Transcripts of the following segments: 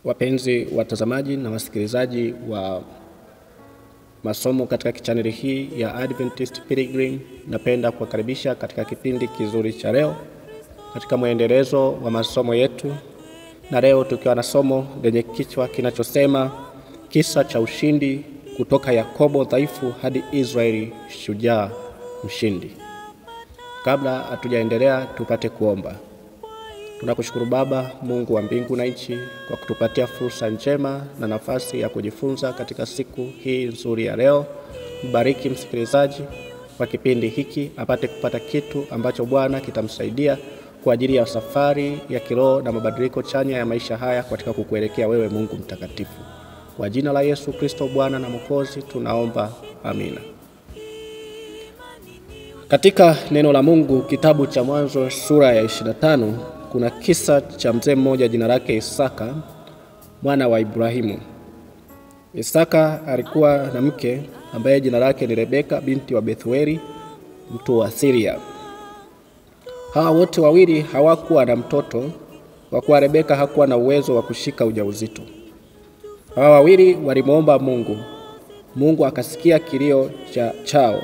Wapenzi watazamaji na wasikilizaji wa masomo katika chaneli hii ya Adventist Pilgrim, napenda kuwakaribisha katika kipindi kizuri cha leo katika muendelezo wa masomo yetu, na leo tukiwa na somo lenye kichwa kinachosema kisa cha ushindi kutoka Yakobo dhaifu hadi Israeli shujaa mshindi. Kabla hatujaendelea, tupate kuomba. Tunakushukuru Baba Mungu wa mbingu na nchi kwa kutupatia fursa njema na nafasi ya kujifunza katika siku hii nzuri ya leo. Mbariki msikilizaji wa kipindi hiki apate kupata kitu ambacho Bwana kitamsaidia kwa ajili ya safari ya kiroho na mabadiliko chanya ya maisha haya katika kukuelekea wewe Mungu mtakatifu. Kwa jina la Yesu Kristo Bwana na Mwokozi tunaomba, amina. Katika neno la Mungu kitabu cha Mwanzo sura ya 25 kuna kisa cha mzee mmoja jina lake Isaka, mwana wa Ibrahimu. Isaka alikuwa na mke ambaye jina lake ni Rebeka binti wa Bethueli, mtu wa Syria. Hawa wote wawili hawakuwa na mtoto kwa kuwa Rebeka hakuwa na uwezo wa kushika ujauzito. Hawa wawili walimuomba Mungu. Mungu akasikia kilio chao.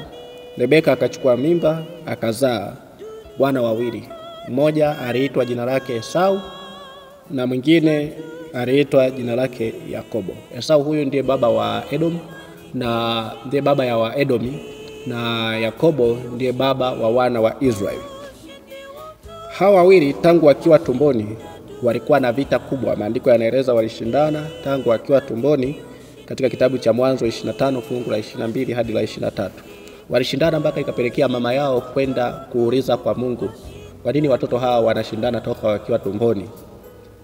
Rebeka akachukua mimba akazaa wana wawili. Mmoja aliitwa jina lake Esau na mwingine aliitwa jina lake Yakobo. Esau huyu ndiye baba wa Edom na ndiye baba ya wa Edomi, na Yakobo ndiye baba wa wana wa Israeli. Hawa wawili tangu wakiwa tumboni walikuwa na vita kubwa. Maandiko yanaeleza walishindana tangu wakiwa tumboni katika kitabu cha Mwanzo 25 fungu la 22 hadi la 23. Walishindana mpaka ikapelekea mama yao kwenda kuuliza kwa Mungu, kwa nini watoto hawa wanashindana toka wakiwa tumboni?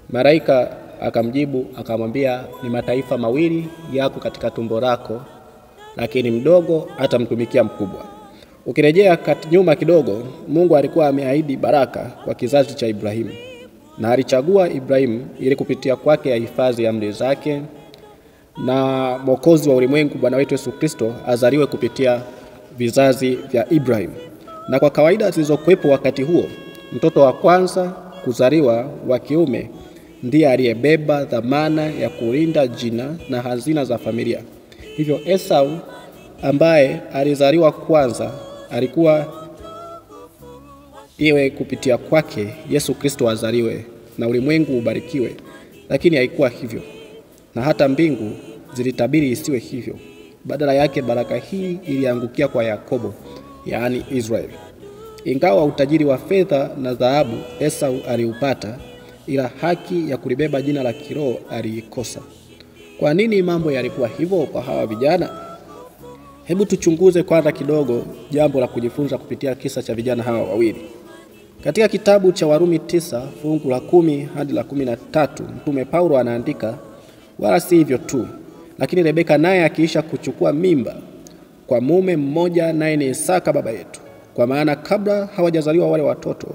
Malaika akamjibu akamwambia, ni mataifa mawili yako katika tumbo lako, lakini mdogo atamtumikia mkubwa. Ukirejea nyuma kidogo, Mungu alikuwa ameahidi baraka kwa kizazi cha Ibrahimu, na alichagua Ibrahimu ili kupitia kwake ahifadhi amri zake na Mwokozi wa ulimwengu Bwana wetu Yesu Kristo azaliwe kupitia vizazi vya Ibrahimu. Na kwa kawaida zilizokuwepo wakati huo, mtoto wa kwanza kuzaliwa wa kiume ndiye aliyebeba dhamana ya kulinda jina na hazina za familia. Hivyo Esau ambaye alizaliwa kwanza alikuwa iwe kupitia kwake Yesu Kristo azaliwe na ulimwengu ubarikiwe, lakini haikuwa hivyo, na hata mbingu zilitabiri isiwe hivyo. Badala yake baraka hii iliangukia kwa Yakobo, yaani Israeli. Ingawa utajiri wa fedha na dhahabu Esau aliupata, ila haki ya kulibeba jina la kiroho aliikosa. Kwa nini mambo yalikuwa hivyo kwa hawa vijana? Hebu tuchunguze kwanza kidogo jambo la kujifunza kupitia kisa cha vijana hawa wawili. Katika kitabu cha Warumi 9 fungu la 10 hadi la 13, Mtume Paulo anaandika, wala si hivyo tu, lakini Rebeka naye akiisha kuchukua mimba kwa mume mmoja, naye ni Isaka baba yetu. Kwa maana kabla hawajazaliwa wale watoto,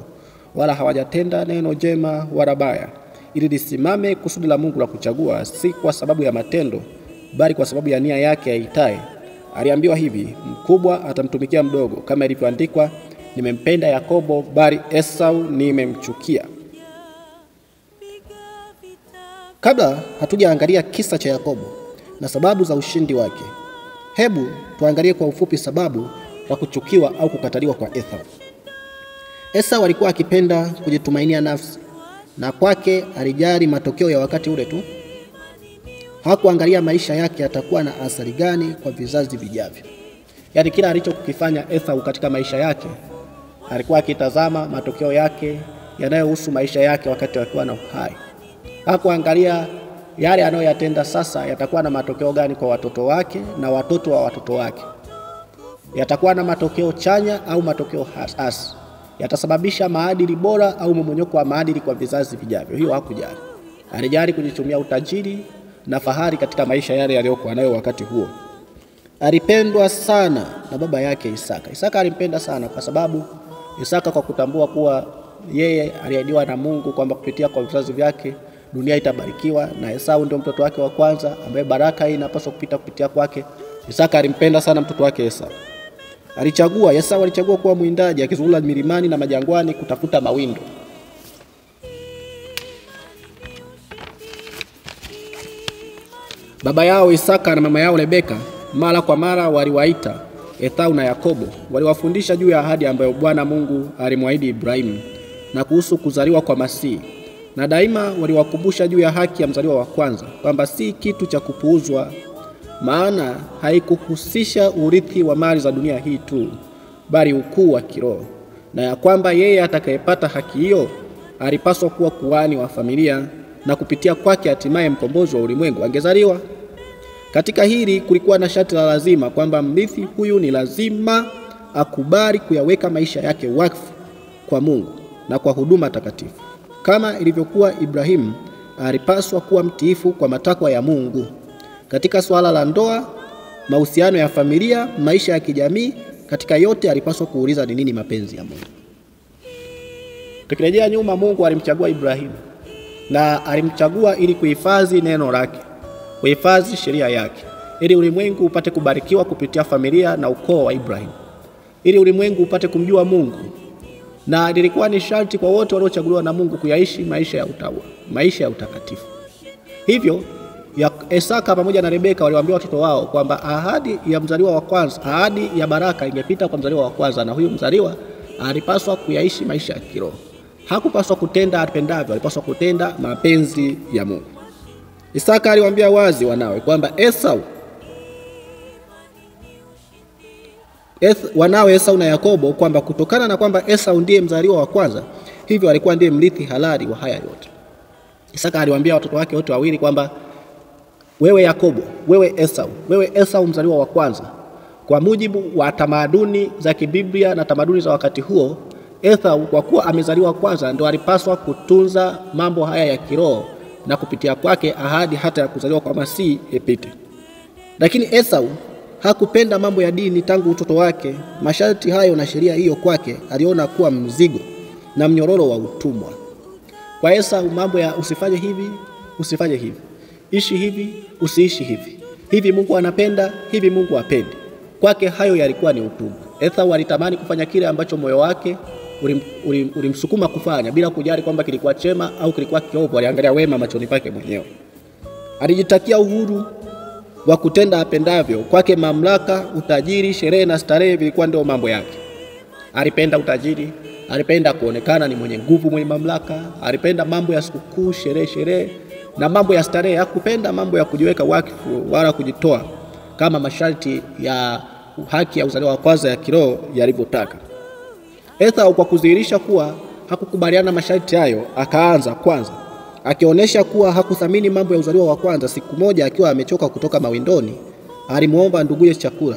wala hawajatenda neno jema wala baya, ili lisimame kusudi la Mungu la kuchagua, si kwa sababu ya matendo, bali kwa sababu ya nia yake aitaye. Aliambiwa hivi, mkubwa atamtumikia mdogo, kama ilivyoandikwa, nimempenda Yakobo bali Esau nimemchukia. Kabla hatujaangalia kisa cha Yakobo na sababu za ushindi wake, hebu tuangalie kwa ufupi sababu za kuchukiwa au kukataliwa kwa Esau. Esau alikuwa akipenda kujitumainia nafsi, na kwake alijali matokeo ya wakati ule tu. Hakuangalia maisha yake yatakuwa na athari gani kwa vizazi vijavyo. Yaani kila alichokifanya Esau katika maisha yake alikuwa akitazama matokeo yake yanayohusu maisha yake wakati akiwa na uhai. Hakuangalia yale anayoyatenda sasa yatakuwa na matokeo gani kwa watoto wake na watoto wa watoto wake. Yatakuwa na matokeo chanya au matokeo hasi. Yatasababisha maadili bora au mmonyoko wa maadili kwa vizazi vijavyo. Hiyo hakujali. Alijali kujitumia utajiri na fahari katika maisha yale aliyokuwa nayo wakati huo. Alipendwa sana na baba yake Isaka. Isaka alimpenda sana kwa sababu Isaka, kwa kutambua kuwa yeye aliahidiwa na Mungu kwamba kupitia kwa vizazi vyake dunia itabarikiwa, na Esau ndio mtoto wake wa kwanza ambaye baraka hii inapaswa kupitia kwake. Isaka alimpenda sana mtoto wake Esau. Esau alichagua kuwa mwindaji akizurura milimani na majangwani kutafuta mawindo. Baba yao Isaka na mama yao Rebeka mara kwa mara waliwaita Esau na Yakobo, waliwafundisha juu ya ahadi ambayo Bwana Mungu alimwahidi Ibrahimu na kuhusu kuzaliwa kwa Masihi. Na daima waliwakumbusha juu ya haki ya mzaliwa wa kwanza, kwamba si kitu cha kupuuzwa, maana haikuhusisha urithi wa mali za dunia hii tu, bali ukuu wa kiroho, na ya kwamba yeye atakayepata haki hiyo alipaswa kuwa kuhani wa familia, na kupitia kwake hatimaye mkombozi wa ulimwengu angezaliwa. Katika hili kulikuwa na sharti la lazima, kwamba mrithi huyu ni lazima akubali kuyaweka maisha yake wakfu kwa Mungu na kwa huduma takatifu. Kama ilivyokuwa Ibrahimu alipaswa kuwa mtiifu kwa matakwa ya Mungu katika swala la ndoa, mahusiano ya familia, maisha ya kijamii, katika yote alipaswa kuuliza ni nini mapenzi ya Mungu. Tukirejea nyuma, Mungu alimchagua Ibrahimu, na alimchagua ili kuhifadhi neno lake, kuhifadhi sheria yake, ili ulimwengu upate kubarikiwa kupitia familia na ukoo wa Ibrahimu, ili ulimwengu upate kumjua Mungu. Na lilikuwa ni sharti kwa wote waliochaguliwa na Mungu kuyaishi maisha ya utawa, maisha ya utakatifu. Hivyo Isaka pamoja na Rebeka waliwaambia watoto wao kwamba ahadi ya mzaliwa wa kwanza, ahadi ya baraka ingepita kwa mzaliwa wa kwanza, na huyu mzaliwa alipaswa kuyaishi maisha ya kiroho. Hakupaswa kutenda apendavyo, alipaswa kutenda mapenzi ya Mungu. Isaka aliwaambia wazi wanawe kwamba wanawe Esau na Yakobo, kwamba kutokana na kwamba Esau ndiye mzaliwa wa kwanza, hivyo alikuwa ndiye mrithi halali wa haya yote. Isaka aliwaambia watoto wake wote wawili kwamba wewe Yakobo, wewe Esau mzaliwa wa kwanza, kwa mujibu wa tamaduni za kibiblia na tamaduni za wakati huo, Esau kwa kuwa amezaliwa kwanza ndio alipaswa kutunza mambo haya ya kiroho, na kupitia kwake ahadi hata ya kuzaliwa kwa Masihi ipite. Lakini Esau hakupenda mambo ya dini tangu utoto wake. Masharti hayo na sheria hiyo kwake aliona kuwa mzigo na mnyororo wa utumwa. Kwa Esau mambo ya usifanye hivi, usifanye hivi, ishi hivi, usiishi hivi, hivi Mungu anapenda, hivi Mungu hapendi, kwake hayo yalikuwa ni utumwa. Esau alitamani kufanya kile ambacho moyo wake ulimsukuma kufanya, bila kujali kwamba kilikuwa chema au kilikuwa kiovu. Aliangalia wema machoni pake mwenyewe. Alijitakia uhuru wa kutenda apendavyo. Kwake mamlaka, utajiri, sherehe na starehe vilikuwa ndio mambo yake. Alipenda utajiri, alipenda kuonekana ni mwenye nguvu, mwenye mamlaka, alipenda mambo ya sikukuu, sherehe na mambo ya starehe. Hakupenda mambo ya kujiweka wakfu wala kujitoa kama masharti ya haki ya uzaliwa wa kwanza ya kiroho yalivyotaka. Esau kwa kudhihirisha kuwa hakukubaliana masharti hayo, akaanza kwanza akionyesha kuwa hakuthamini mambo ya uzaliwa wa kwanza. Siku moja akiwa amechoka kutoka mawindoni, alimuomba nduguye chakula.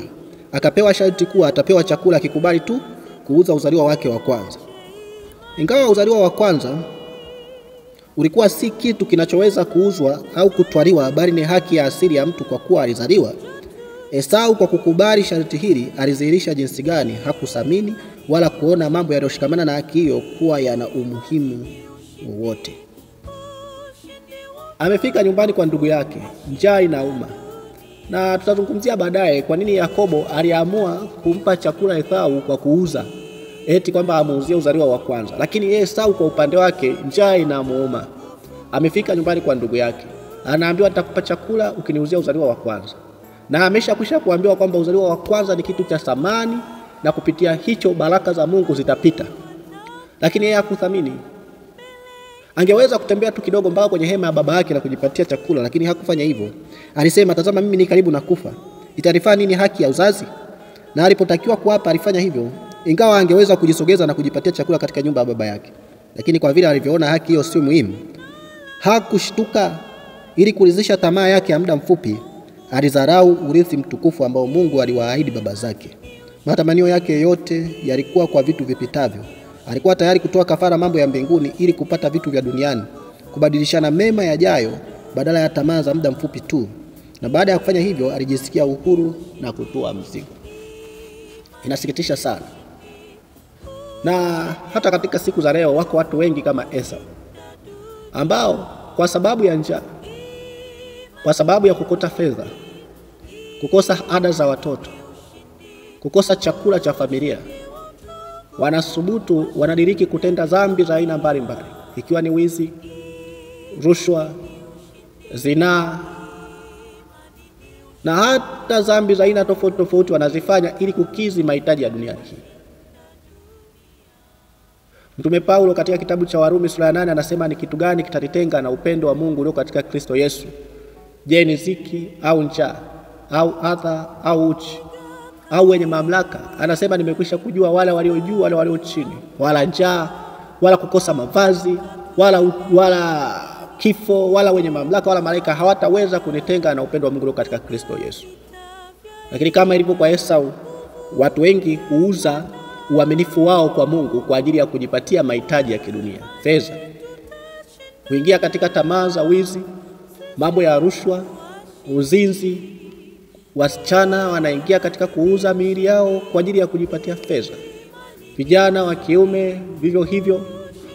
Akapewa sharti kuwa atapewa chakula akikubali tu kuuza uzaliwa wake wa kwanza. Ingawa uzaliwa wa kwanza ulikuwa si kitu kinachoweza kuuzwa au kutwaliwa, bali ni haki ya asili ya mtu kwa kuwa alizaliwa, Esau kwa kukubali sharti hili alidhihirisha jinsi gani hakuthamini wala kuona mambo yaliyoshikamana na haki hiyo kuwa yana umuhimu wowote. Amefika nyumbani kwa ndugu yake, njaa inauma, na tutazungumzia baadaye kwa nini Yakobo aliamua kumpa chakula Esau kwa kuuza, eti kwamba amuuzie uzaliwa wa kwanza. Lakini Esau kwa upande wake njaa inamuuma. Amefika nyumbani kwa ndugu yake, anaambiwa nitakupa chakula ukiniuzia uzaliwa wa kwanza, na ameshakwisha kuambiwa kwamba uzaliwa wa kwanza ni kitu cha thamani, na kupitia hicho baraka za Mungu zitapita. Lakini yeye hakuthamini. Angeweza kutembea tu kidogo mpaka kwenye hema ya baba yake na kujipatia chakula, lakini hakufanya hivyo. Alisema, tazama mimi ni karibu na kufa, itarifaa nini haki ya uzazi? Na alipotakiwa kuapa alifanya hivyo, ingawa angeweza kujisogeza na kujipatia chakula katika nyumba ya baba yake. Lakini kwa vile alivyoona haki hiyo sio muhimu, hakushtuka. Ili kuridhisha tamaa yake ya muda mfupi, alizarau urithi mtukufu ambao Mungu aliwaahidi baba zake. Matamanio yake yote yalikuwa kwa vitu vipitavyo. Alikuwa tayari kutoa kafara mambo ya mbinguni ili kupata vitu vya duniani, kubadilishana mema yajayo badala ya tamaa za muda mfupi tu. Na baada ya kufanya hivyo, alijisikia uhuru na kutoa mzigo. Inasikitisha sana. Na hata katika siku za leo wako watu wengi kama Esau, ambao kwa sababu ya njaa, kwa sababu ya kukosa fedha, kukosa ada za watoto, kukosa chakula cha familia, wanasubutu, wanadiriki kutenda dhambi za aina mbalimbali, ikiwa ni wizi, rushwa, zinaa, na hata dhambi za aina tofauti tofauti wanazifanya ili kukizi mahitaji ya dunia hii. Mtume Paulo katika kitabu cha Warumi sura ya 8 anasema, ni kitu gani kitanitenga na upendo wa Mungu ulio katika Kristo Yesu? Je, ni dhiki au njaa au adha au uchi au wenye mamlaka? Anasema, nimekwisha kujua wale walio juu wale walio chini, wala njaa wala kukosa mavazi wala kifo wala wenye mamlaka wala malaika hawataweza kunitenga na upendo wa Mungu ulio katika Kristo Yesu. Lakini kama ilivyo kwa Esau, watu wengi huuza uaminifu wao kwa Mungu kwa ajili ya kujipatia mahitaji ya kidunia, fedha. Huingia katika tamaa za wizi, mambo ya rushwa, uzinzi. Wasichana wanaingia katika kuuza miili yao kwa ajili ya kujipatia fedha. Vijana wa kiume vivyo hivyo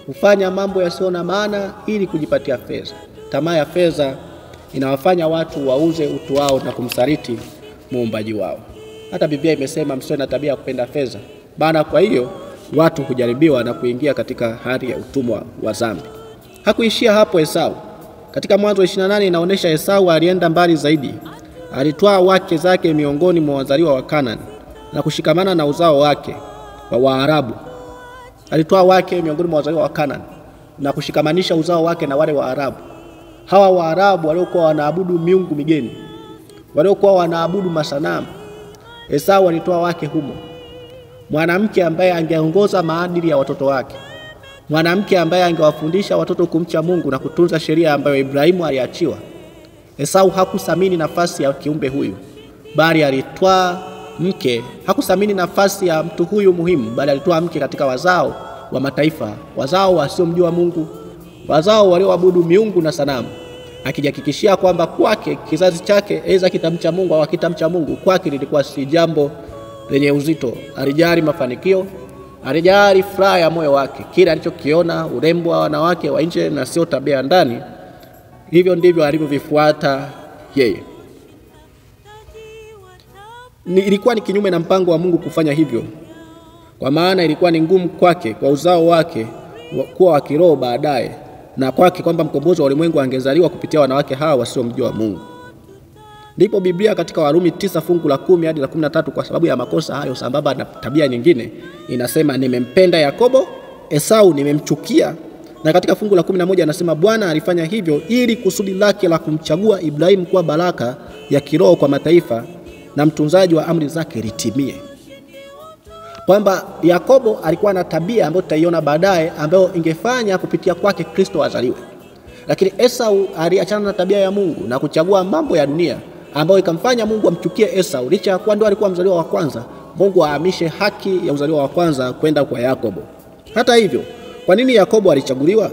hufanya mambo yasiyo na maana ili kujipatia fedha. Tamaa ya fedha inawafanya watu wauze utu wao na kumsaliti muumbaji wao. Hata Biblia imesema msiwe na tabia ya kupenda fedha, maana kwa hiyo watu hujaribiwa na kuingia katika hali ya utumwa wa dhambi. Hakuishia hapo Esau. Katika Mwanzo 28 inaonyesha Esau alienda mbali zaidi. Alitwaa wake zake miongoni mwa wazaliwa wa Kanaani na kushikamana na uzao wake wa Waarabu. Alitwaa wake miongoni mwa wazaliwa wa Kanaani na kushikamanisha uzao wake na wale Waarabu. Hawa Waarabu waliokuwa wanaabudu miungu migeni, waliokuwa wanaabudu masanamu. Esau alitoa wake humo. Mwanamke ambaye angeongoza maadili ya watoto wake, mwanamke ambaye angewafundisha watoto kumcha Mungu na kutunza sheria ambayo Ibrahimu aliachiwa. Esau hakusamini nafasi ya kiumbe huyu, bali alitwaa mke. Hakusamini nafasi ya mtu huyu muhimu, bali alitwaa mke katika wazao wa mataifa, wazao wasiomjua Mungu, wazao walioabudu miungu na sanamu, akijihakikishia kwamba kwake kizazi chake aidha kitamcha Mungu au kitamcha Mungu. Kwake lilikuwa si jambo lenye uzito. Alijali mafanikio, alijali furaha ya moyo wake, kile alichokiona, urembo wa wanawake wa nje na sio tabia ndani. Hivyo ndivyo alivyovifuata yeye. Ilikuwa ni kinyume na mpango wa Mungu kufanya hivyo, kwa maana ilikuwa ni ngumu kwake, kwa uzao wake kuwa wa kiroho baadaye, na kwake kwamba mkombozi wa ulimwengu angezaliwa kupitia wanawake hawa wasiomjua Mungu. Ndipo Biblia katika Warumi 9 fungu la 10 hadi la 13, kwa sababu ya makosa hayo sambamba na tabia nyingine, inasema, nimempenda Yakobo, Esau nimemchukia. Na katika fungu la 11 anasema, Bwana alifanya hivyo ili kusudi lake la kumchagua Ibrahimu kuwa baraka ya kiroho kwa mataifa na mtunzaji wa amri zake litimie. Kwamba Yakobo alikuwa na tabia ambayo tutaiona baadaye, ambayo ingefanya kupitia kwake Kristo azaliwe. Lakini Esau aliachana na tabia ya Mungu na kuchagua mambo ya dunia, ambayo ikamfanya Mungu amchukie Esau. Licha ya kuwa ndio alikuwa mzaliwa wa kwanza, Mungu ahamishe haki ya uzaliwa wa kwanza kwenda kwa Yakobo. Hata hivyo, kwa nini Yakobo alichaguliwa?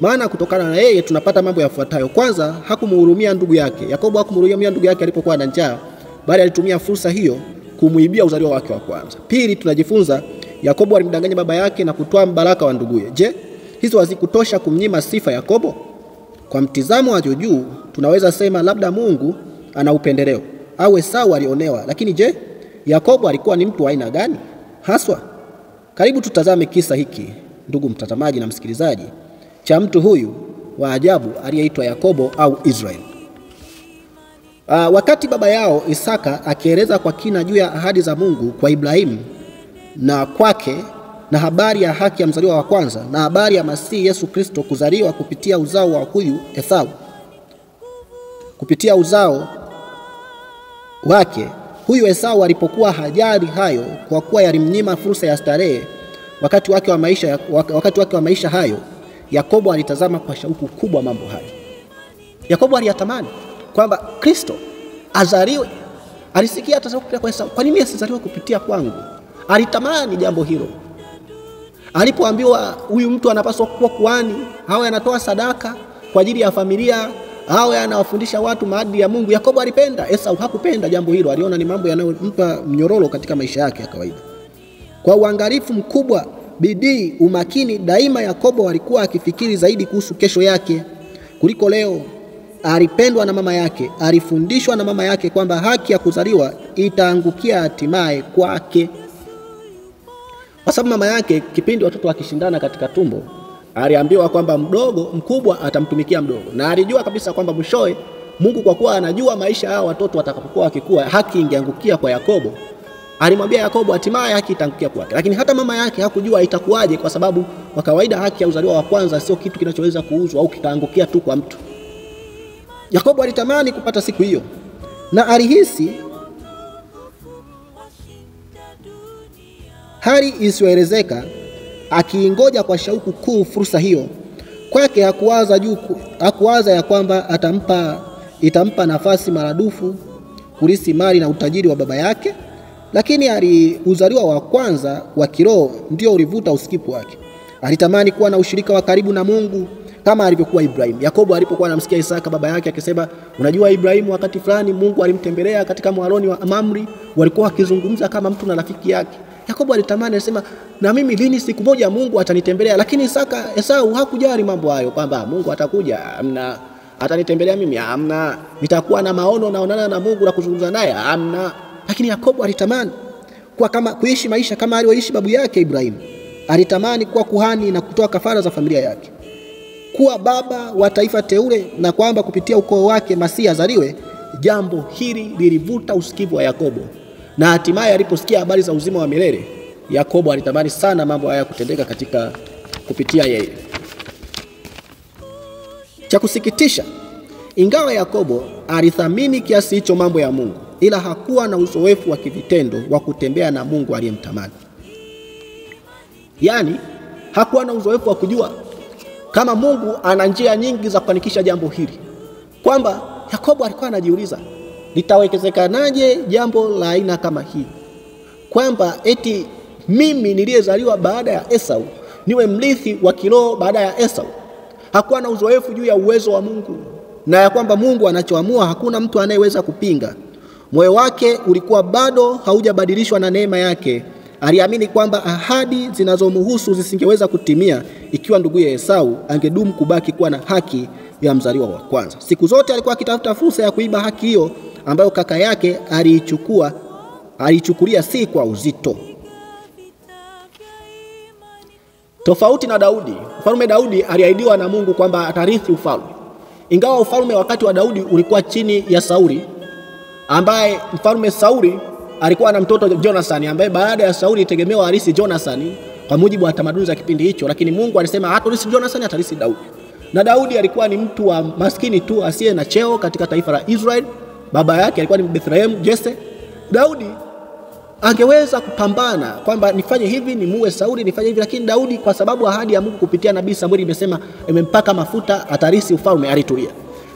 Maana kutokana na yeye tunapata mambo yafuatayo. Kwanza, hakumhurumia ndugu yake. Yakobo hakumhurumia ndugu yake alipokuwa na njaa, bali alitumia fursa hiyo kumuibia uzaliwa wake wa kwanza. Pili, tunajifunza Yakobo alimdanganya baba yake na kutoa mbaraka wa nduguye. Je, hizo hazikutosha kumnyima sifa Yakobo? Kwa mtizamo wa juu tunaweza sema labda Mungu ana upendeleo au Esau alionewa. Lakini je, Yakobo alikuwa ni mtu wa aina gani haswa? Karibu tutazame kisa hiki, ndugu mtazamaji na msikilizaji, cha mtu huyu wa ajabu aliyeitwa Yakobo au Israeli. Wakati baba yao Isaka akieleza kwa kina juu ya ahadi za Mungu kwa Ibrahimu na kwake, na habari ya haki ya mzaliwa wa kwanza, na habari ya Masihi Yesu Kristo kuzaliwa kupitia uzao wa huyu Esau, kupitia uzao wake huyu Esau, alipokuwa hajali hayo kwa kuwa yalimnyima fursa ya starehe wakati wake wa maisha hayo, Yakobo alitazama kwa shauku kubwa mambo hayo. Yakobo aliyatamani kwamba Kristo azaliwe. Alisikia atazaliwa kupitia kwa Esau, kwa nini asizaliwe kupitia kwangu? Alitamani jambo hilo. Alipoambiwa huyu mtu anapaswa kuwa kuhani, awe anatoa sadaka kwa ajili ya familia, awe anawafundisha watu maadili ya Mungu, Yakobo alipenda. Esau hakupenda jambo hilo. Aliona ni mambo yanayompa mnyororo katika maisha yake ya kawaida. Kwa uangalifu mkubwa, bidii, umakini, daima Yakobo alikuwa akifikiri zaidi kuhusu kesho yake kuliko leo. Alipendwa na mama yake, alifundishwa na mama yake kwamba haki ya kuzaliwa itaangukia hatimaye kwake. Kwa sababu mama yake, kipindi watoto wakishindana katika tumbo, aliambiwa kwamba mkubwa atamtumikia mdogo, na alijua kabisa kwamba mwishowe Mungu kwa kuwa anajua maisha ya watoto watakapokuwa wakikua haki ingeangukia kwa Yakobo, alimwambia Yakobo hatimaye haki itaangukia kwake. Lakini hata mama yake hakujua itakuwaje, kwa sababu kwa kawaida haki ya uzaliwa wa kwanza sio kitu kinachoweza kuuzwa au kikaangukia tu kwa mtu. Yakobo alitamani kupata siku hiyo na alihisi hali isiyoelezeka, akiingoja kwa shauku kuu fursa hiyo. Kwake hakuwaza ya kwamba itampa nafasi maradufu kurithi mali na utajiri wa baba yake, lakini uzaliwa wa kwanza wa kiroho ndio ulivuta usikivu wake. Alitamani kuwa na ushirika wa karibu na Mungu kama alivyokuwa Ibrahimu. Yakobo alipokuwa anamsikia Isaka baba yake akisema, unajua Ibrahimu wakati fulani Mungu alimtembelea katika mwaloni wa Mamre, walikuwa wakizungumza kama mtu na rafiki yake. Yakobo alitamani, anasema, na mimi lini siku moja Mungu atanitembelea? Lakini Esau hakujali mambo hayo, kwamba Mungu atakuja, amna, atanitembelea mimi, amna, nitakuwa na maono naonana na Mungu na kuzungumza naye, amna. Lakini Yakobo alitamani kuishi maisha kama alioishi babu yake Ibrahimu. Alitamani kuwa kuhani na kutoa kafara za familia yake, kuwa baba wa taifa teule, na kwamba kupitia ukoo wake Masihi azaliwe. Jambo hili lilivuta usikivu wa Yakobo, na hatimaye aliposikia habari za uzima wa milele, Yakobo alitamani sana mambo haya kutendeka kupitia yeye. Cha kusikitisha, ingawa Yakobo alithamini kiasi hicho mambo ya Mungu, ila hakuwa na uzoefu wa kivitendo wa kutembea na Mungu aliyemtamani. Yaani, hakuwa na uzoefu wa kujua kama Mungu ana njia nyingi za kufanikisha jambo hili. Kwamba Yakobo alikuwa anajiuliza, litawezekanaje jambo la aina kama hii? Kwamba eti mimi niliyezaliwa baada ya Esau niwe mrithi wa kiroho baada ya Esau. Hakuwa na uzoefu juu ya uwezo wa Mungu, na ya kwamba Mungu anachoamua hakuna mtu anayeweza kupinga. Moyo wake ulikuwa bado haujabadilishwa na neema yake. Aliamini kwamba ahadi zinazomhusu zisingeweza kutimia ikiwa nduguye Esau angedumu kubaki kuwa na haki ya mzaliwa wa kwanza. Siku zote alikuwa akitafuta fursa ya kuiba haki hiyo ambayo kaka yake aliichukulia si kwa uzito. Tofauti na Daudi, mfalme Daudi aliahidiwa na Mungu kwamba atarithi ufalme. Ingawa ufalme wakati wa Daudi ulikuwa chini ya Sauli, ambaye mfalme Sauli alikuwa na mtoto Jonathan, ambaye baada ya Sauli itegemewa arisi Jonathan kwa mujibu wa tamaduni za kipindi hicho, lakini Mungu alisema hatarisi Jonathan, atarisi Daudi. Na Daudi alikuwa ni mtu wa maskini tu asiye na cheo katika taifa la Israeli. Baba yake alikuwa ni Bethlehem, Jesse. Daudi angeweza kupambana kwamba nifanye hivi nimuue Sauli, nifanye hivi, lakini Daudi kwa sababu ahadi ya Mungu kupitia nabii Samueli imesema imempaka mafuta atarisi ufalme, alitulia.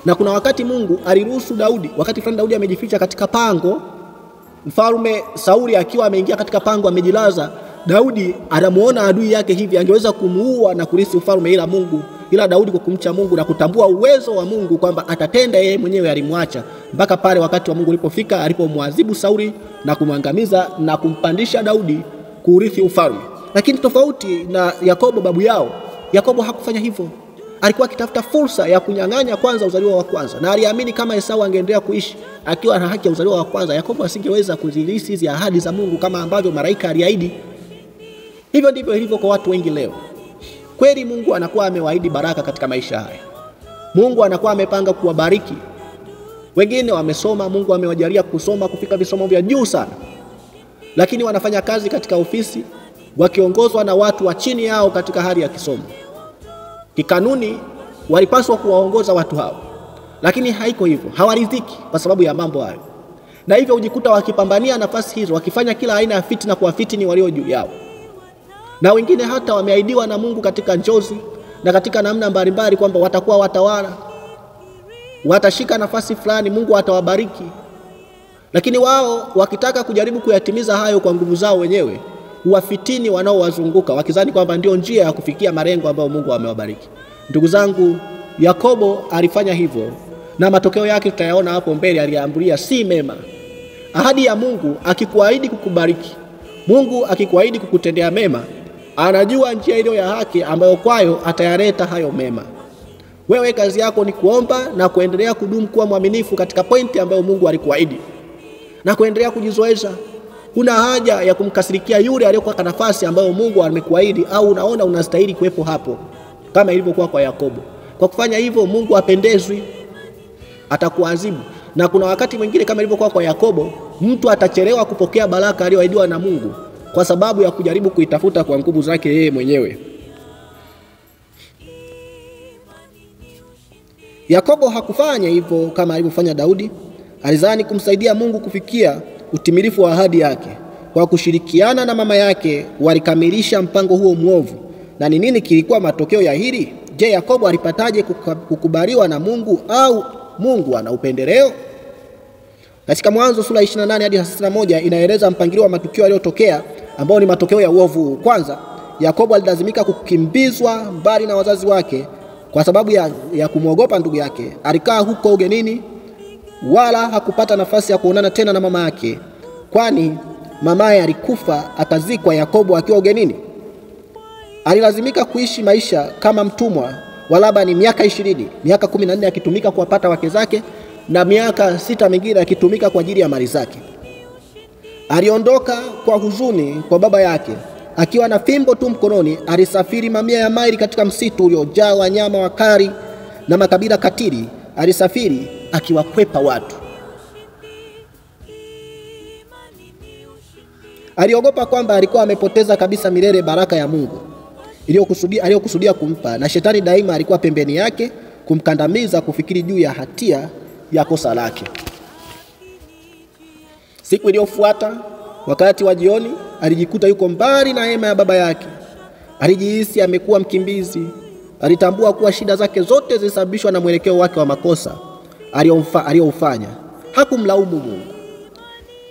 Na kuna wakati Mungu aliruhusu Daudi, wakati fulani Daudi amejificha katika pango, mfalme Sauli akiwa ameingia katika pango amejilaza, Daudi anamuona adui yake hivi, angeweza kumuua na kurisi ufalme, ila Daudi kwa kumcha Mungu na kutambua uwezo wa Mungu kwamba atatenda, yeye mwenyewe alimwacha mpaka pale wakati wa Mungu ulipofika, alipomwadhibu Sauli na kumwangamiza na kumpandisha Daudi kurithi ufalme. Lakini tofauti na Yakobo babu yao, Yakobo hakufanya hivyo. Alikuwa akitafuta fursa ya kunyang'anya kwanza uzaliwa wa kwanza, na aliamini kama Esau angeendelea kuishi akiwa na haki ya uzaliwa wa kwanza, Yakobo asingeweza kuzilisi hizi ahadi za Mungu kama ambavyo malaika aliahidi. Hivyo ndivyo ilivyo kwa watu wengi leo. Kweli Mungu anakuwa amewaahidi baraka katika maisha haya. Mungu anakuwa amepanga kuwabariki. Wengine wamesoma, Mungu amewajalia kusoma kufika visomo vya juu sana, lakini wanafanya kazi katika ofisi wakiongozwa na watu wa chini yao katika hali ya kisomo. Kikanuni walipaswa kuwaongoza watu hao, lakini haiko hivyo, hawaridhiki kwa sababu ya mambo hayo. Na hivyo hujikuta wakipambania nafasi hizo, wakifanya kila aina ya fitina kuwafitini walio juu yao. Na wengine hata wameahidiwa na Mungu katika njozi na katika namna mbalimbali kwamba watakuwa watawala, watashika nafasi fulani, Mungu atawabariki. Lakini wao wakitaka kujaribu kuyatimiza hayo kwa nguvu zao wenyewe, huwafitini wanaowazunguka wakizani kwamba ndio njia ya kufikia malengo ambayo Mungu amewabariki. Ndugu zangu, Yakobo alifanya hivyo, na matokeo yake tutayaona hapo mbele. Aliambulia si mema. Ahadi ya Mungu akikuahidi kukubariki, Mungu akikuahidi kukutendea mema, anajua njia iliyo ya haki ambayo kwayo atayaleta hayo mema. Wewe kazi yako ni kuomba na kuendelea kudumu kuwa mwaminifu katika pointi ambayo Mungu alikuahidi, na kuendelea kujizoesha. Una haja ya kumkasirikia yule aliyokuwa kwa nafasi ambayo Mungu amekuahidi, au unaona unastahili kuwepo hapo, kama ilivyokuwa kwa Yakobo. Kwa kufanya hivyo Mungu apendezwi. atakuadhibu. Na kuna wakati mwingine kama ilivyokuwa kwa Yakobo, mtu atachelewa kupokea baraka aliyoahidiwa na Mungu kwa sababu ya kujaribu kuitafuta kwa nguvu zake yeye mwenyewe. Yakobo hakufanya hivyo kama alivyofanya Daudi. Alizani kumsaidia Mungu kufikia utimilifu wa ahadi yake. Kwa kushirikiana na mama yake walikamilisha mpango huo mwovu. Na ni nini kilikuwa matokeo ya hili? Je, Yakobo alipataje kukubaliwa na Mungu, au Mungu ana upendeleo? Katika Mwanzo sura 28 hadi 61 inaeleza mpangilio wa matukio yaliyotokea ambao ni matokeo ya uovu. Kwanza, Yakobo alilazimika kukimbizwa mbali na wazazi wake kwa sababu ya kumwogopa ndugu yake. Alikaa huko ugenini wala hakupata nafasi ya kuonana tena na mama yake, kwani mamaye alikufa akazikwa Yakobo akiwa ugenini. Alilazimika kuishi maisha kama mtumwa wa Labani miaka 20, miaka 14 akitumika kuwapata wake zake na miaka 6 mingine akitumika kwa ajili ya mali zake. Aliondoka kwa huzuni kwa baba yake. Akiwa na fimbo tu mkononi, alisafiri mamia ya maili katika msitu uliojaa wanyama wakali na makabila katili. Alisafiri akiwakwepa watu. Aliogopa kwamba alikuwa amepoteza kabisa milele baraka ya Mungu aliyokusudia kumpa, na shetani daima alikuwa pembeni yake kumkandamiza kufikiri juu ya hatia ya kosa lake. Siku iliyofuata, wakati wa jioni, alijikuta yuko mbali na hema ya baba yake. Alijihisi amekuwa mkimbizi. Alitambua kuwa shida zake zote zilisababishwa na mwelekeo wake wa makosa aliyofanya. Hakumlaumu Mungu.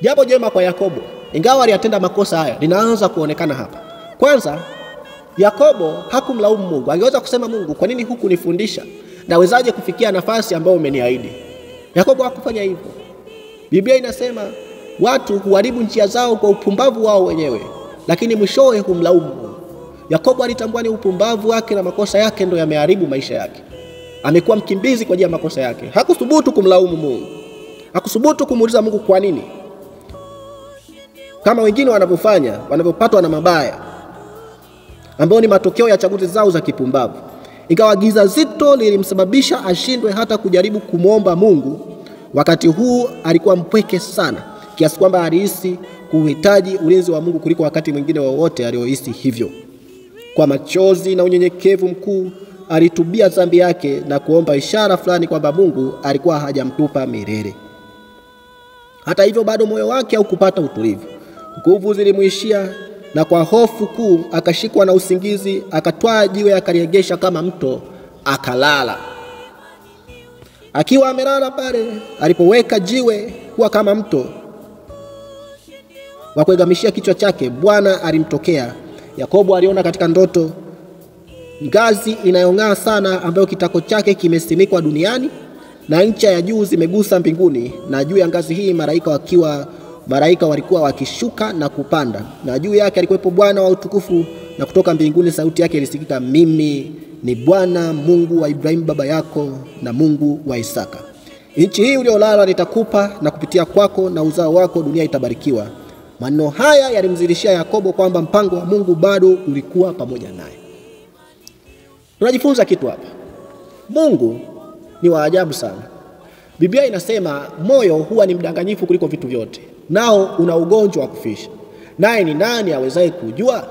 Jambo jema kwa Yakobo, ingawa aliyatenda makosa haya, linaanza kuonekana hapa. Kwanza, Yakobo hakumlaumu Mungu. Angeweza kusema, Mungu, kwa nini hukunifundisha? Nawezaje kufikia nafasi ambayo umeniahidi? Yakobo hakufanya hivyo. Biblia inasema watu huharibu njia zao kwa upumbavu wao wenyewe, lakini mwishowe humlaumu Mungu. Yakobo alitambua ni upumbavu wake na makosa yake ndio yameharibu maisha yake. Amekuwa mkimbizi kwa ajili ya makosa yake. Hakuthubutu kumlaumu Mungu. Hakuthubutu kumuuliza Mungu kwa nini, kama wengine wanavyofanya wanapopatwa na mabaya ambao ni matokeo ya chaguzi zao za kipumbavu. Ingawa giza zito lilimsababisha ashindwe hata kujaribu kumwomba Mungu, wakati huu alikuwa mpweke sana kiasi kwamba alihisi kuhitaji ulinzi wa Mungu kuliko wakati mwingine wowote aliohisi hivyo. Kwa machozi na unyenyekevu mkuu alitubia dhambi yake na kuomba ishara fulani kwamba Mungu alikuwa hajamtupa milele. Hata hivyo bado moyo wake haukupata utulivu. Nguvu zilimwishia na kwa hofu kuu akashikwa na usingizi. Akatwaa jiwe akaliegesha kama mto akalala. Akiwa amelala pale, alipoweka jiwe kuwa kama mto wa kuegamishia kichwa chake, Bwana alimtokea. Yakobo aliona katika ndoto ngazi inayong'aa sana ambayo kitako chake kimesimikwa duniani na ncha ya juu zimegusa mbinguni, na juu ya ngazi hii malaika walikuwa wakishuka na kupanda, na juu yake alikuwepo Bwana wa utukufu, na kutoka mbinguni sauti yake ilisikika, mimi ni Bwana Mungu wa Ibrahimu baba yako na Mungu wa Isaka. Nchi hii uliolala nitakupa, na kupitia kwako na uzao wako dunia itabarikiwa. Maneno haya yalimzidishia Yakobo kwamba mpango wa Mungu bado ulikuwa pamoja naye. Tunajifunza kitu hapa. Mungu ni wa ajabu sana. Biblia inasema moyo huwa ni mdanganyifu kuliko vitu vyote, nao una ugonjwa wa kufisha. Naye ni nani awezaye kujua?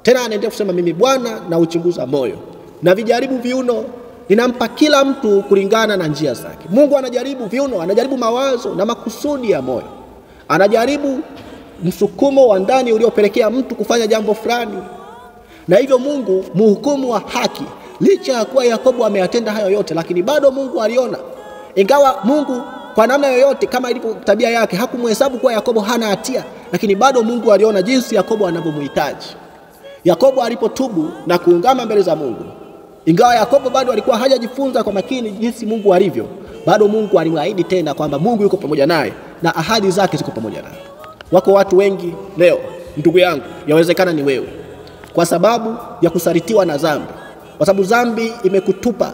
Tena anaendelea kusema, mimi Bwana na uchunguza moyo na vijaribu viuno, ninampa kila mtu kulingana na njia zake. Mungu anajaribu viuno, anajaribu mawazo na makusudi ya moyo. Anajaribu msukumo wa ndani uliopelekea mtu kufanya jambo fulani. Na hivyo Mungu mhukumu wa haki, licha ya kuwa Yakobo ameyatenda hayo yote, lakini bado Mungu aliona. Ingawa Mungu kwa namna yoyote kama ilivyo tabia yake hakumhesabu kuwa Yakobo hana hatia, lakini bado Mungu aliona jinsi Yakobo anavyomhitaji. Yakobo alipotubu na kuungama mbele za Mungu, ingawa Yakobo bado alikuwa hajajifunza kwa makini jinsi Mungu alivyo, bado Mungu alimwahidi tena kwamba Mungu yuko pamoja naye na ahadi zake ziko pamoja naye. Wako watu wengi leo, ndugu yangu, yawezekana ni wewe, kwa sababu ya kusalitiwa na dhambi, kwa sababu dhambi imekutupa,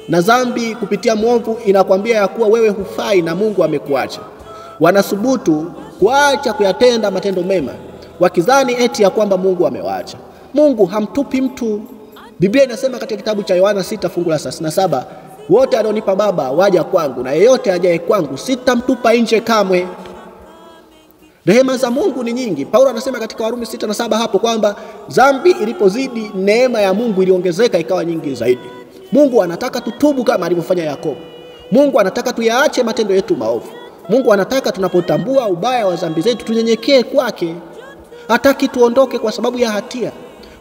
na dhambi kupitia mwovu inakwambia ya kuwa wewe hufai na Mungu amekuacha. Wanasubutu kuacha kuyatenda matendo mema wakidhani eti ya kwamba Mungu amewaacha. Mungu hamtupi mtu. Biblia inasema katika kitabu cha Yohana 6 fungu la 37, wote alionipa Baba waja kwangu, na yeyote ajaye kwangu sitamtupa nje kamwe. Rehema za Mungu ni nyingi. Paulo anasema katika Warumi 6:7 hapo kwamba dhambi ilipozidi, neema ya Mungu iliongezeka ikawa nyingi zaidi. Mungu anataka tutubu kama alivyofanya Yakobo. Mungu anataka tuyaache matendo yetu maovu. Mungu anataka tunapotambua ubaya wa dhambi zetu tunyenyekee kwake. Hataki tuondoke kwa sababu ya hatia,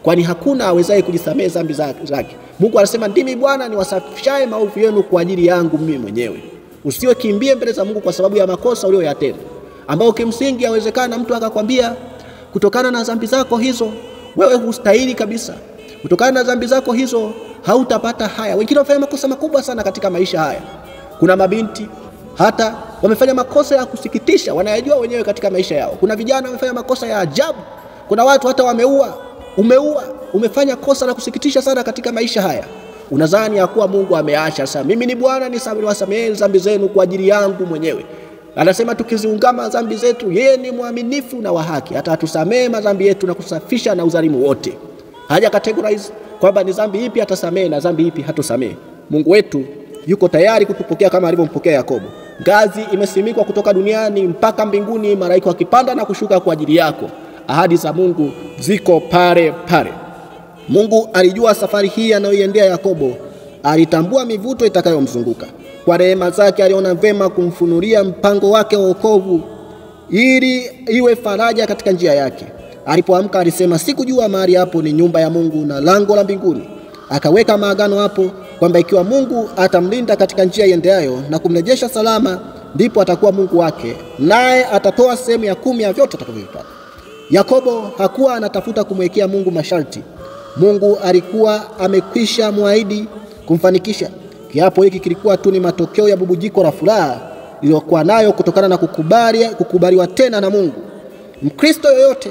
kwani hakuna awezaye kujisamehe dhambi zake. Mungu anasema ndimi Bwana niwasafishaye maovu yenu kwa ajili yangu mimi mwenyewe. Usiwe kimbie mbele za Mungu kwa sababu ya makosa uliyoyatenda, ambao kimsingi yawezekana mtu akakwambia kutokana na dhambi zako hizo wewe hustahili kabisa. Kutokana na dhambi zako hizo hautapata haya. Wengine wamefanya makosa makubwa sana katika maisha haya. Kuna mabinti hata wamefanya makosa ya kusikitisha, wanayajua wenyewe katika maisha yao. Kuna vijana wamefanya makosa ya ajabu. Kuna watu hata umefanya kosa la kusikitisha sana katika maisha haya. Unadhani ya kuwa Mungu ameacha. Sasa mimi ni Bwana niwasamehe dhambi zenu kwa ajili yangu mwenyewe. Anasema tukiziungama dhambi zetu, yeye ni mwaminifu na wa haki, hata atusamehe madhambi yetu na kusafisha na udhalimu wote. Haja categorize kwamba ni dhambi ipi atasamehe na dhambi ipi hatosamehe. Mungu wetu yuko tayari kutupokea kama alivyompokea Yakobo. Ngazi imesimikwa kutoka duniani mpaka mbinguni, malaika wakipanda na kushuka kwa ajili yako. Ahadi za Mungu ziko pale pale. Mungu alijua safari hii anayoiendea Yakobo, alitambua mivuto itakayomzunguka. Kwa rehema zake aliona vema kumfunulia mpango wake wa wokovu ili iwe faraja katika njia yake. Alipoamka alisema, sikujua mahali hapo ni nyumba ya Mungu na lango la mbinguni. Akaweka maagano hapo kwamba ikiwa Mungu atamlinda katika njia iendeayo na kumrejesha salama, ndipo atakuwa Mungu wake, naye atatoa sehemu ya 10 ya vyote atakavyopata. Yakobo hakuwa anatafuta kumwekea Mungu masharti. Mungu alikuwa amekwisha muahidi kumfanikisha. Kiapo hiki kilikuwa tu ni matokeo ya bubujiko la furaha iliyokuwa nayo kutokana na kukubaliwa tena na Mungu. Mkristo yoyote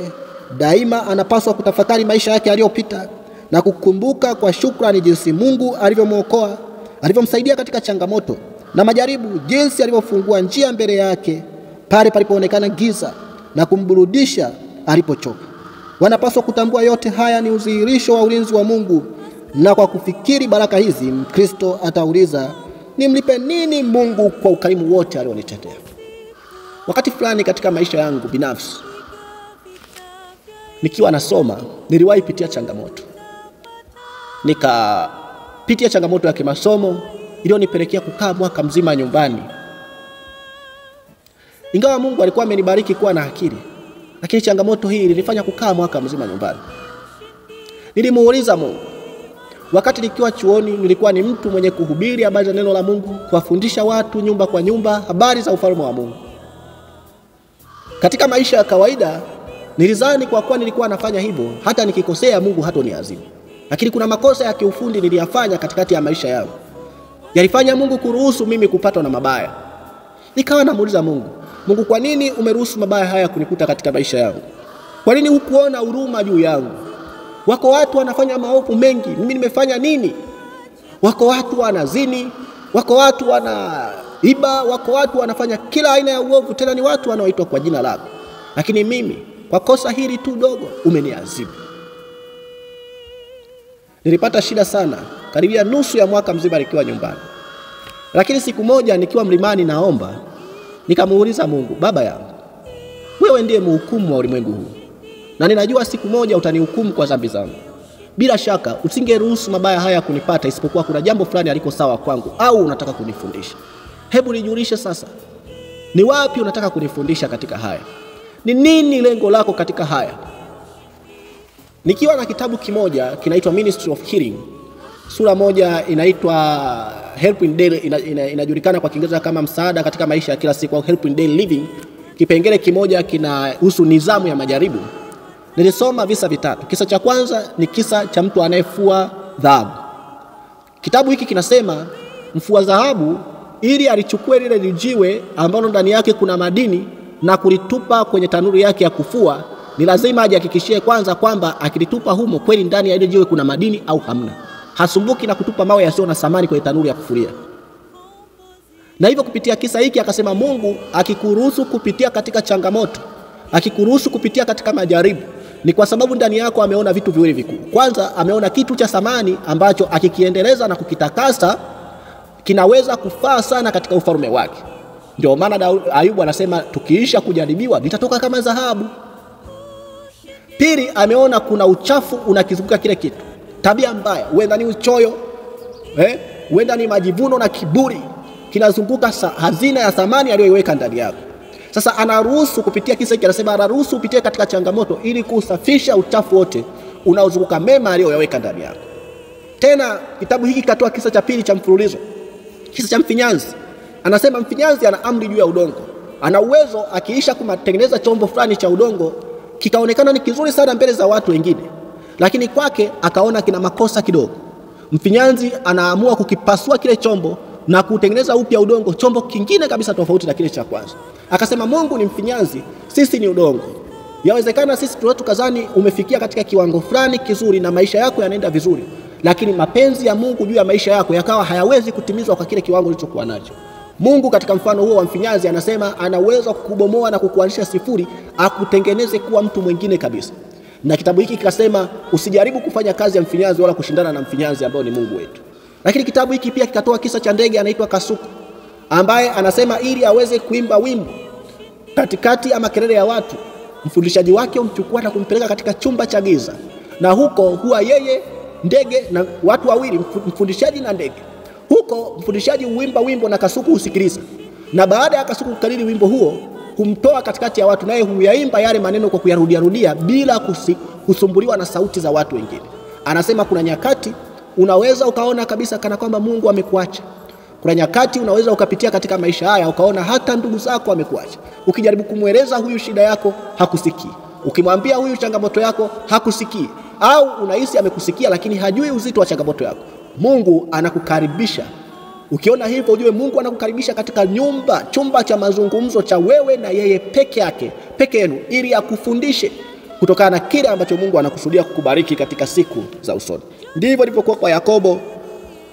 daima anapaswa kutafakari maisha yake aliyopita na kukumbuka kwa shukrani jinsi Mungu alivyomwokoa, alivyomsaidia katika changamoto na majaribu, jinsi alivyofungua njia mbele yake pale palipoonekana giza na kumburudisha alipochoka. Wanapaswa kutambua yote haya ni udhihirisho wa ulinzi wa Mungu, na kwa kufikiri baraka hizi Mkristo atauliza, nimlipe nini Mungu kwa ukarimu wote alionitetea? Wakati fulani katika maisha yangu binafsi nikiwa nasoma, niliwahi pitia changamoto. Nikapitia changamoto ya kimasomo iliyonipelekea kukaa mwaka mzima nyumbani. Ingawa Mungu alikuwa amenibariki kuwa na akili, lakini changamoto hii ilinifanya kukaa mwaka mzima nyumbani. Nilimuuliza Mungu. Wakati nikiwa chuoni, nilikuwa ni mtu mwenye kuhubiri habari za neno la Mungu, kuwafundisha watu nyumba kwa nyumba habari za ufalme wa Mungu. Katika maisha ya kawaida, nilizani kwa kuwa nilikuwa nafanya hivyo, hata nikikosea Mungu hatoniadhibu. Lakini kuna makosa ya kiufundi niliyafanya katikati ya maisha yangu, yalifanya Mungu kuruhusu mimi kupatwa na mabaya. Nikawa namuuliza Mungu, kwa nini umeruhusu mabaya haya kunikuta katika maisha yangu? Kwa nini hukuona huruma juu yangu? Wako watu wanafanya maovu mengi, mimi nimefanya nini? Wako watu wanazini, wako watu wanaiba, wako watu wanafanya kila aina ya uovu, tena ni watu wanaoitwa kwa jina lako. Lakini mimi kwa kosa hili tu dogo umeniadhibu. Nilipata shida sana karibia nusu ya mwaka mzima nikiwa nyumbani. Lakini siku moja nikiwa mlimani naomba, nikamuuliza Mungu, Baba yangu, wewe ndiye mhukumu wa ulimwengu huu, na ninajua siku moja utanihukumu kwa dhambi zangu. Bila shaka usingeruhusu mabaya haya kunipata isipokuwa kuna jambo fulani aliko sawa kwangu au unataka kunifundisha. Hebu nijulishe sasa, ni wapi unataka kunifundisha katika haya? Ni nini lengo lako katika haya? Nikiwa na kitabu kimoja kinaitwa Ministry of Healing. Sura moja inaitwa Help in Daily, inajulikana kwa Kiingereza kama msaada katika maisha ya kila siku au Help in Daily Living. Kipengele kimoja kinahusu nidhamu ya majaribu. Nilisoma visa vitatu. Kisa cha kwanza ni kisa cha mtu anayefua dhahabu. Kitabu hiki kinasema mfua dhahabu ili alichukue lile jiwe ambalo ndani yake kuna madini na kulitupa kwenye tanuri yake ya kufua, ni lazima ajihakikishie kwanza kwamba akilitupa humo kweli ndani ya ile jiwe kuna madini au hamna. Hasumbuki na kutupa mawe yasiyo na thamani kwenye tanuri ya kufulia. Na hivyo kupitia kisa hiki akasema Mungu akikuruhusu kupitia katika changamoto, akikuruhusu kupitia katika majaribu, ni kwa sababu ndani yako ameona vitu viwili vikuu. Kwanza ameona kitu cha thamani ambacho akikiendeleza na kukitakasa kinaweza kufaa sana katika ufalme wake. Ndio maana Ayubu anasema tukiisha kujaribiwa litatoka kama dhahabu. Pili, ameona kuna uchafu unakizunguka kile kitu. Tabia mbaya, huenda ni uchoyo, huenda ni majivuno na kiburi, kinazunguka hazina ya thamani aliyoiweka ndani yako. Sasa anaruhusu kupitia kisa hiki, anasema anaruhusu upitie katika changamoto ili kusafisha uchafu wote unaozunguka mema aliyoyaweka ndani yako. Tena kitabu hiki katoa kisa cha pili cha mfululizo, kisa cha mfinyanzi. Anasema mfinyanzi ana amri juu ya udongo. Ana uwezo akiisha kutengeneza chombo fulani cha udongo kikaonekana ni kizuri sana mbele za watu wengine, lakini kwake akaona kina makosa kidogo. Mfinyanzi anaamua kukipasua kile chombo na kutengeneza upya udongo, chombo kingine kabisa tofauti na kile cha kwanza. Akasema Mungu ni mfinyanzi, sisi ni udongo. Yawezekana sisi tukazani umefikia katika kiwango fulani kizuri na maisha yako yanaenda vizuri, lakini mapenzi ya Mungu juu ya maisha yako yakawa hayawezi kutimizwa kwa kile kiwango ulichokuwa nacho. Mungu katika mfano huo wa mfinyanzi anasema ana uwezo kukubomoa na kukuanzisha sifuri, akutengeneze kuwa mtu mwingine kabisa. Na kitabu hiki kikasema usijaribu kufanya kazi ya mfinyanzi wala kushindana na mfinyanzi ambao ni Mungu wetu. Lakini kitabu hiki pia kikatoa kisa cha ndege anaitwa kasuku, ambaye anasema ili aweze kuimba wimbo katikati ama kelele ya watu, mfundishaji wake umchukua na kumpeleka katika chumba cha giza, na huko huwa yeye ndege na watu wawili, mfundishaji na ndege. Huko mfundishaji huimba wimbo na kasuku husikiliza, na baada ya kasuku kukariri wimbo huo kumtoa katikati ya watu, naye huyaimba yale maneno kwa kuyarudia bila kusumbuliwa na sauti za watu wengine. Anasema kuna nyakati unaweza ukaona kabisa kana kwamba Mungu amekuacha. Kuna nyakati unaweza ukapitia katika maisha haya ukaona hata ndugu zako amekuacha. Ukijaribu kumweleza huyu shida yako hakusikii, ukimwambia huyu changamoto yako hakusikii, au unahisi amekusikia lakini hajui uzito wa changamoto yako. Mungu anakukaribisha. Ukiona hivyo ujue Mungu anakukaribisha katika chumba cha mazungumzo cha wewe na yeye peke yenu, ili akufundishe kutokana na kile ambacho Mungu anakusudia kukubariki katika siku za usoni. Ndivyo ilivyokuwa kwa Yakobo.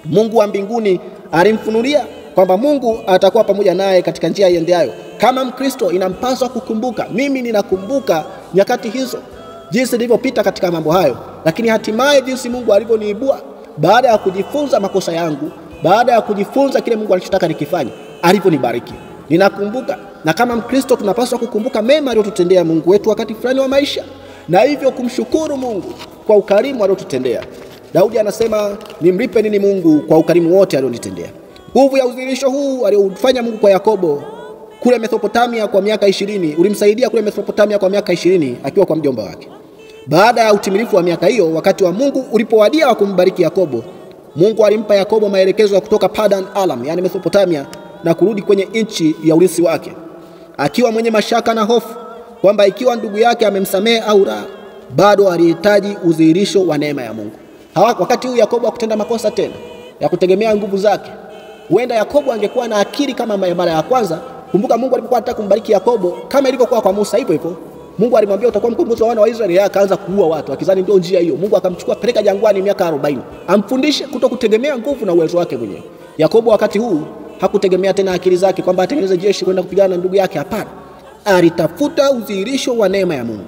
Mungu wa mbinguni alimfunulia kwamba Mungu atakuwa pamoja naye katika njia iendeayo. Kama Mkristo inampaswa kukumbuka, mimi ninakumbuka nyakati hizo, jinsi nilivyopita katika mambo hayo, lakini hatimaye jinsi Mungu alivyoniibua baada ya kujifunza makosa yangu, baada ya kujifunza kile Mungu anachotaka nikifanye, alivyonibariki. Ninakumbuka, na kama Mkristo tunapaswa kukumbuka mema aliyotutendea Mungu wetu wakati fulani wa maisha, na hivyo kumshukuru Mungu kwa ukarimu aliyotutendea. Daudi anasema nimlipe nini Mungu kwa ukarimu wote alionitendea. Nguvu ya udhihirisho huu aliofanya Mungu kwa Yakobo kule Mesopotamia kwa miaka 20, ulimsaidia kule Mesopotamia kwa miaka 20 akiwa kwa mjomba wake. Baada ya utimilifu wa miaka hiyo, wakati wa Mungu ulipowadia wa kumbariki Yakobo, Mungu alimpa Yakobo maelekezo ya kutoka Padan Aram, yani Mesopotamia, na kurudi kwenye nchi ya urithi wake, akiwa mwenye mashaka na hofu kwamba ikiwa ndugu yake amemsamehe au la, bado alihitaji udhihirisho wa neema ya Mungu. Wakati huu Yakobo hakutenda makosa tena ya kutegemea nguvu zake. Huenda Yakobo angekuwa na akili kama mara ya kwanza. Kumbuka Mungu alipokuwa anataka kumbariki Yakobo, kama ilivyokuwa kwa Musa, hivyo Mungu alimwambia utakuwa mkombozi wa wana wa Israeli, akaanza kuua watu akizani ndio njia hiyo. Mungu akamchukua peleka jangwani miaka 40 amfundishe kutokutegemea nguvu na uwezo wake mwenyewe. Yakobo wakati huu hakutegemea tena akili zake kwamba atengeneze jeshi kwenda kupigana na ndugu yake. Hapana, alitafuta udhihirisho wa neema ya Mungu.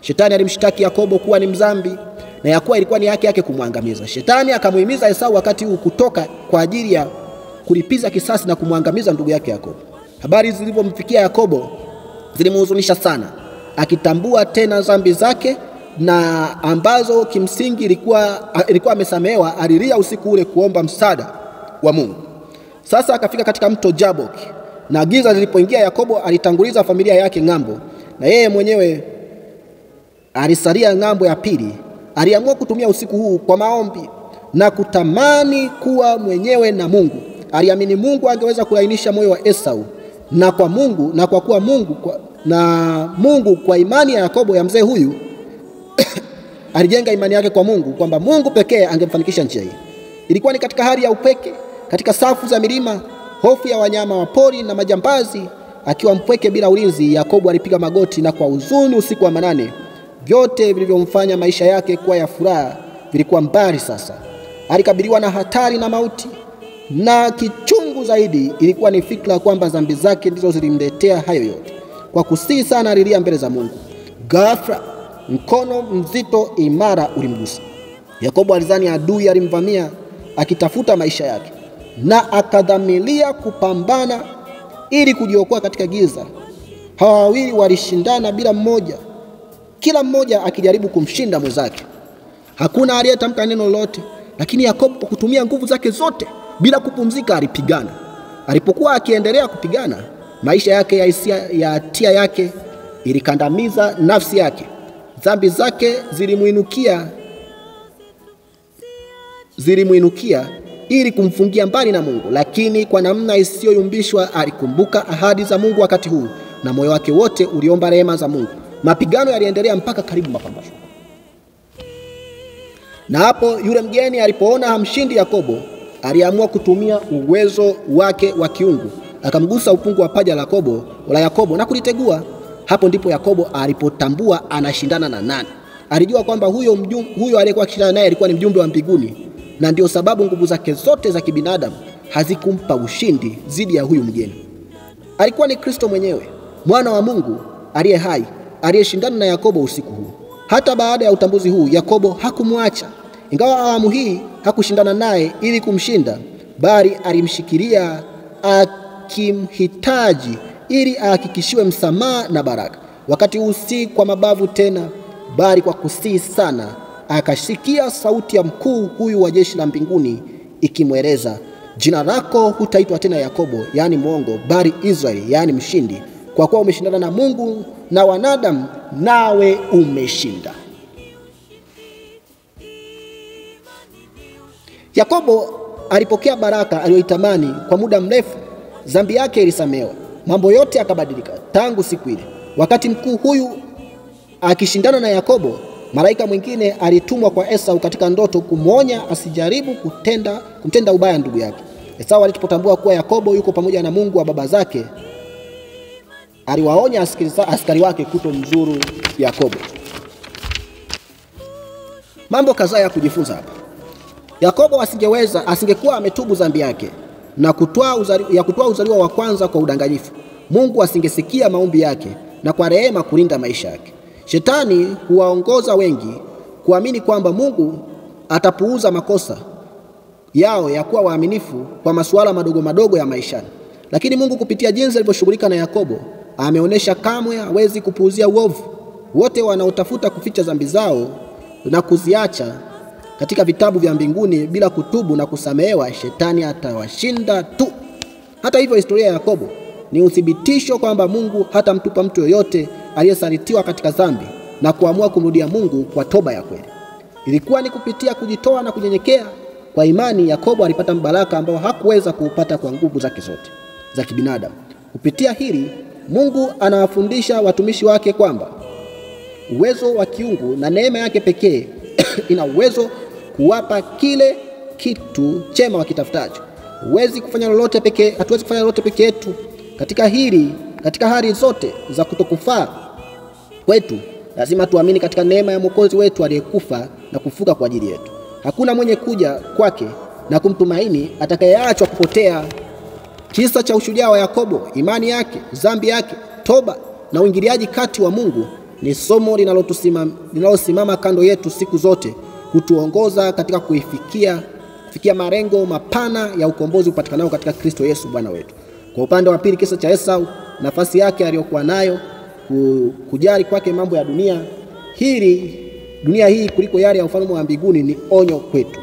Shetani alimshtaki Yakobo kuwa ni mzambi na ya kuwa ilikuwa ni haki yake kumwangamiza. Shetani akamuhimiza Esau wakati huu kutoka kwa ajili ya kulipiza kisasi na kumwangamiza ndugu yake Yakobo. Habari zilipomfikia Yakobo zilimhuzunisha sana, akitambua tena dhambi zake na ambazo kimsingi ilikuwa amesamehewa. Alilia usiku ule kuomba msaada wa Mungu. Sasa akafika katika mto Jabok, na giza lilipoingia, Yakobo alitanguliza familia yake ng'ambo, na yeye mwenyewe alisalia ng'ambo ya pili. Aliamua kutumia usiku huu kwa maombi na kutamani kuwa mwenyewe na Mungu. Aliamini Mungu angeweza kulainisha moyo wa Esau, na kwa Mungu na kwa kuwa Mungu kwa imani ya Yakobo ya mzee huyu alijenga imani yake kwa Mungu kwamba Mungu pekee angemfanikisha njia hii. Ilikuwa ni katika hali ya upweke, katika safu za milima, hofu ya wanyama wa pori na majambazi. Akiwa mpweke bila ulinzi, Yakobo alipiga magoti na kwa huzuni usiku wa manane. Vyote vilivyomfanya maisha yake kuwa ya furaha vilikuwa mbali sasa. Alikabiliwa na hatari na mauti, na kichungu zaidi ilikuwa ni fikra kwamba dhambi zake ndizo zilimletea hayo yote. Kwa kusihi sana alilia mbele za Mungu. Ghafla mkono mzito imara ulimgusa. Yakobo alizani adui alimvamia akitafuta maisha yake. na akadhamiria kupambana ili kujiokoa katika giza. Hawa wawili walishindana bila mmoja, kila mmoja akijaribu kumshinda mwenzake. Hakuna aliyetamka neno lolote, lakini Yakobo kwa kutumia nguvu zake zote bila kupumzika alipigana. Alipokuwa akiendelea kupigana, maisha yake ya hatia yake ilikandamiza nafsi yake. Dhambi zake zilimuinukia ili kumfungia mbali na Mungu, lakini kwa namna isiyoyumbishwa alikumbuka ahadi za Mungu wakati huu, na moyo wake wote uliomba rehema za Mungu. Mapigano yaliendelea mpaka karibu mapambazuko. Na hapo yule mgeni alipoona hamshindi Yakobo, aliamua kutumia uwezo wake wa kiungu, akamgusa upungu wa paja la Yakobo na kulitegua. Hapo ndipo Yakobo alipotambua anashindana na nani. Alijua kwamba huyo aliyekuwa akishindana naye alikuwa ni mjumbe wa mbinguni, na ndio sababu nguvu zake zote za kibinadamu hazikumpa ushindi dhidi ya huyu mgeni. Alikuwa ni Kristo mwenyewe, mwana wa Mungu aliye hai, aliyeshindana na Yakobo usiku huu. Hata baada ya utambuzi huu, Yakobo hakumwacha. Ingawa awamu hii hakushindana naye ili kumshinda, bali alimshikilia akimhitaji ili ahakikishiwe msamaha na baraka. Wakati huu si kwa mabavu tena, bali kwa kusii sana, akasikia sauti ya mkuu huyu wa jeshi la mbinguni ikimweleza, jina lako hutaitwa tena Yakobo, yaani mwongo, bali Israeli, yaani mshindi, kwa kuwa umeshindana na Mungu na wanadamu, nawe umeshinda. Yakobo alipokea baraka aliyoitamani kwa muda mrefu. Dhambi yake ilisamehewa, mambo yote yakabadilika tangu siku ile. Wakati mkuu huyu akishindana na Yakobo, malaika mwingine alitumwa kwa Esau katika ndoto kumwonya asijaribu kumtenda ubaya ndugu yake. Esau alipotambua kuwa Yakobo yuko pamoja na Mungu wa baba zake, aliwaonya askari wake kutomzuru Yakobo. Mambo kadhaa ya kujifunza hapa. Yakobo asingekuwa ametubu dhambi yake na kutoa uzaliwa wa kwanza kwa udanganyifu, Mungu asingesikia maombi yake na kwa rehema kulinda maisha yake. Shetani huwaongoza wengi kuamini kwamba Mungu atapuuza makosa yao ya kuwa waaminifu kwa masuala madogo madogo ya maishani. Lakini Mungu kupitia jinsi alivyoshughulika na Yakobo, ameonyesha kamwe hawezi kupuuzia uovu. Wote wanaotafuta kuficha dhambi zao na kuziacha katika vitabu vya mbinguni bila kutubu na kusamehewa, Shetani atawashinda tu. Hata hivyo, historia ya Yakobo ni uthibitisho kwamba Mungu hatamtupa mtu yoyote aliyesalitiwa katika dhambi na kuamua kumrudia Mungu kwa toba ya kweli. Ilikuwa ni kupitia kujitoa na kunyenyekea kwa imani, Yakobo alipata mbaraka ambao hakuweza kuupata kwa nguvu zake zote za kibinadamu. Kupitia hili, Mungu anawafundisha watumishi wake kwamba uwezo wa kiungu na neema yake pekee ina uwezo kuwapa kile kitu chema wakitafutacho. Hatuwezi kufanya lolote peke yetu. Katika hali zote za kutokufaa kwetu, lazima tuamini katika neema ya Mwokozi wetu aliyekufa na kufuka kwa ajili yetu. Hakuna mwenye kuja kwake na kumtumaini atakayeachwa kupotea. Kisa cha ushujaa wa Yakobo, imani yake, dhambi yake, toba na uingiliaji kati wa Mungu ni somo linalosimama kando yetu siku zote, kutuongoza katika kufikia malengo mapana ya ukombozi upatikanao katika Kristo Yesu Bwana wetu. Kwa upande wa pili, kisa cha Esau, nafasi yake aliyokuwa nayo, kujali kwake mambo ya dunia hii kuliko yale ya ufalme wa mbinguni, ni onyo kwetu.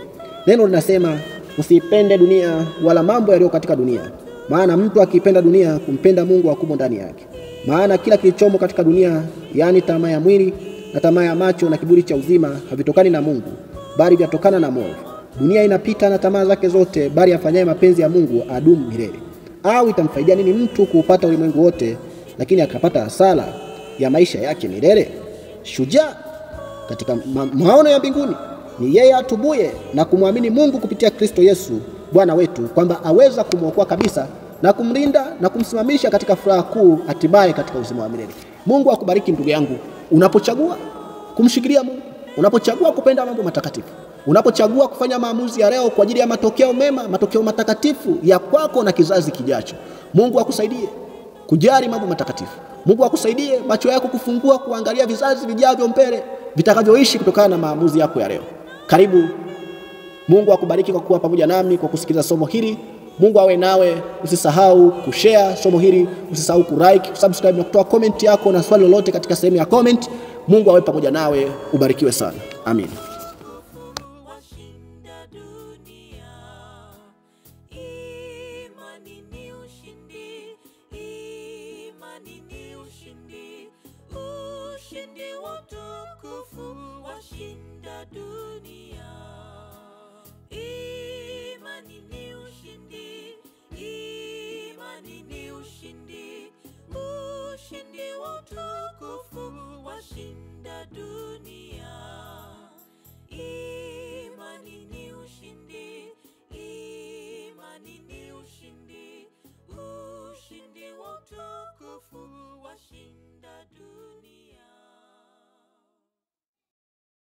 Neno linasema, usipende dunia wala mambo yaliyo katika dunia, maana mtu akipenda dunia, kumpenda Mungu hakumo ndani yake. Maana kila kilichomo katika dunia, yaani tamaa ya mwili na tamaa ya macho na kiburi cha uzima, havitokani na Mungu, bali vyatokana na mwovu. Dunia inapita na tamaa zake zote, bali afanyaye mapenzi ya Mungu adumu milele. Au itamfaidia nini mtu kuupata ulimwengu wote, lakini akapata hasara ya maisha yake milele? Shujaa katika maono ya mbinguni ni yeye atubuye na kumwamini Mungu kupitia Kristo Yesu Bwana wetu, kwamba aweza kumwokoa kabisa na kumlinda na kumsimamisha katika furaha kuu hatimaye katika uzima wa milele. Mungu akubariki ndugu yangu, unapochagua kumshikilia Mungu, unapochagua kupenda mambo matakatifu, unapochagua kufanya maamuzi ya leo kwa ajili ya matokeo mema, matokeo matakatifu ya kwako na kizazi kijacho. Mungu akusaidie kujali mambo matakatifu. Mungu akusaidie macho yako kufungua kuangalia vizazi vijavyo mbele vitakavyoishi kutokana na maamuzi yako ya leo. Karibu. Mungu akubariki kwa kuwa pamoja nami kwa kusikiliza somo hili. Mungu awe nawe. Usisahau kushare somo hili, usisahau kulike, kusubscribe na kutoa comment yako na swali lolote katika sehemu ya comment. Mungu awe pamoja nawe, ubarikiwe sana. Amin.